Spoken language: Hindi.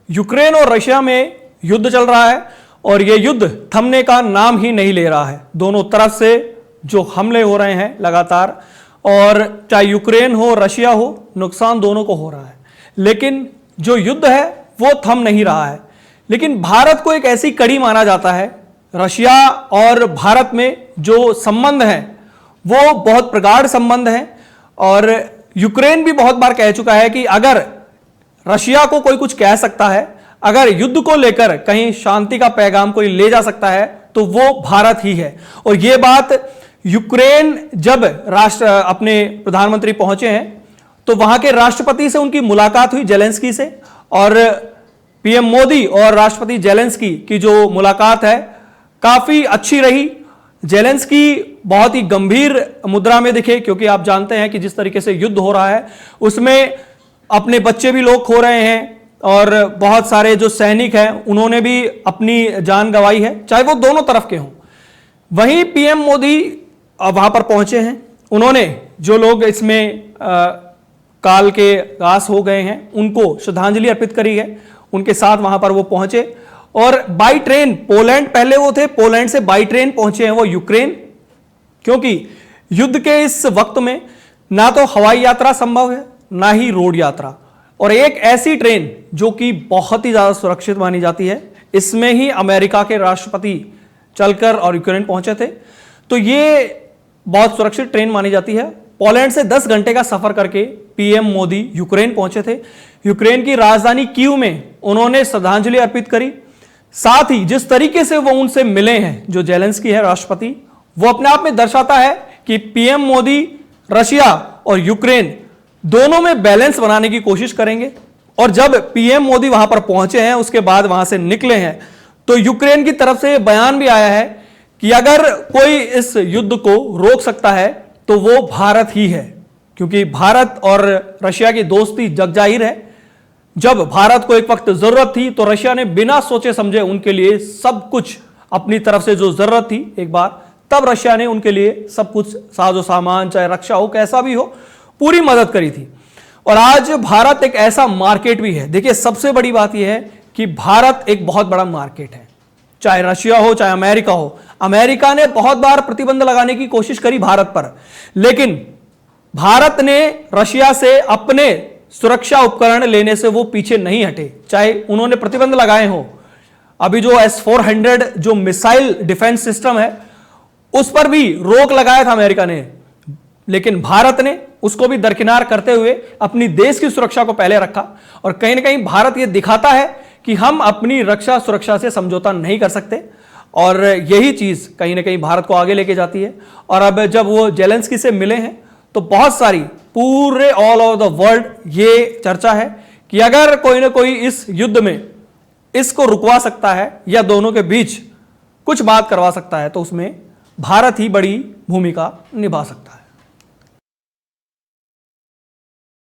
यूक्रेन और रशिया में युद्ध चल रहा है और यह युद्ध थमने का नाम ही नहीं ले रहा है। दोनों तरफ से जो हमले हो रहे हैं लगातार, और चाहे यूक्रेन हो रशिया हो, नुकसान दोनों को हो रहा है, लेकिन जो युद्ध है वो थम नहीं रहा है। लेकिन भारत को एक ऐसी कड़ी माना जाता है, रशिया और भारत में जो संबंध है वो बहुत प्रगाढ़ संबंध है, और यूक्रेन भी बहुत बार कह चुका है कि अगर रशिया को कोई कुछ कह सकता है, अगर युद्ध को लेकर कहीं शांति का पैगाम कोई ले जा सकता है तो वो भारत ही है। और ये बात यूक्रेन जब अपने प्रधानमंत्री पहुंचे हैं तो वहां के राष्ट्रपति से उनकी मुलाकात हुई, जेलेंस्की से, और पीएम मोदी और राष्ट्रपति जेलेंस्की की जो मुलाकात है काफी अच्छी रही। जेलेंस्की बहुत ही गंभीर मुद्रा में दिखे, क्योंकि आप जानते हैं कि जिस तरीके से युद्ध हो रहा है उसमें अपने बच्चे भी लोग खो रहे हैं, और बहुत सारे जो सैनिक हैं उन्होंने भी अपनी जान गंवाई है, चाहे वो दोनों तरफ के हों। वहीं पीएम मोदी वहां पर पहुंचे हैं, उन्होंने जो लोग इसमें काल के घास हो गए हैं उनको श्रद्धांजलि अर्पित करी है, उनके साथ वहां पर वो पहुंचे। और बाई ट्रेन पोलैंड, पहले वो थे पोलैंड से बाई ट्रेन पहुंचे हैं वो यूक्रेन, क्योंकि युद्ध के इस वक्त में ना तो हवाई यात्रा संभव है ना ही रोड यात्रा, और एक ऐसी ट्रेन जो कि बहुत ही ज्यादा सुरक्षित मानी जाती है, इसमें ही अमेरिका के राष्ट्रपति चलकर और यूक्रेन पहुंचे थे, तो ये बहुत सुरक्षित ट्रेन मानी जाती है। पोलैंड से 10 घंटे का सफर करके पीएम मोदी यूक्रेन पहुंचे थे। यूक्रेन की राजधानी कीव में उन्होंने श्रद्धांजलि अर्पित करी। साथ ही जिस तरीके से वो उनसे मिले हैं, जो जेलेंस्की है राष्ट्रपति, वो अपने आप में दर्शाता है कि पीएम मोदी रशिया और यूक्रेन दोनों में बैलेंस बनाने की कोशिश करेंगे। और जब पीएम मोदी वहां पर पहुंचे हैं, उसके बाद वहां से निकले हैं, तो यूक्रेन की तरफ से बयान भी आया है कि अगर कोई इस युद्ध को रोक सकता है तो वो भारत ही है, क्योंकि भारत और रशिया की दोस्ती जगजाहिर है। जब भारत को एक वक्त जरूरत थी तो रशिया ने बिना सोचे समझे उनके लिए सब कुछ, अपनी तरफ से जो जरूरत थी एक बार, तब रशिया ने उनके लिए सब कुछ, साजो सामान, चाहे रक्षा हो, कैसा भी हो, पूरी मदद करी थी। और आज भारत एक ऐसा मार्केट भी है। देखिए, सबसे बड़ी बात यह है कि भारत एक बहुत बड़ा मार्केट है, चाहे रशिया हो चाहे अमेरिका हो। अमेरिका ने बहुत बार प्रतिबंध लगाने की कोशिश करी भारत पर, लेकिन भारत ने रशिया से अपने सुरक्षा उपकरण लेने से वो पीछे नहीं हटे, चाहे उन्होंने प्रतिबंध लगाए हो। अभी जो S-400 जो मिसाइल डिफेंस सिस्टम है उस पर भी रोक लगाया था अमेरिका ने, लेकिन भारत ने उसको भी दरकिनार करते हुए अपनी देश की सुरक्षा को पहले रखा। और कहीं ना कहीं भारत यह दिखाता है कि हम अपनी रक्षा सुरक्षा से समझौता नहीं कर सकते, और यही चीज कहीं ना कहीं भारत को आगे लेके जाती है। और अब जब वो जेलेंस्की से मिले हैं तो बहुत सारी, पूरे ऑल ओवर द वर्ल्ड ये चर्चा है कि अगर कोई ना कोई इस युद्ध में इसको रुकवा सकता है या दोनों के बीच कुछ बात करवा सकता है तो उसमें भारत ही बड़ी भूमिका निभा सकता है।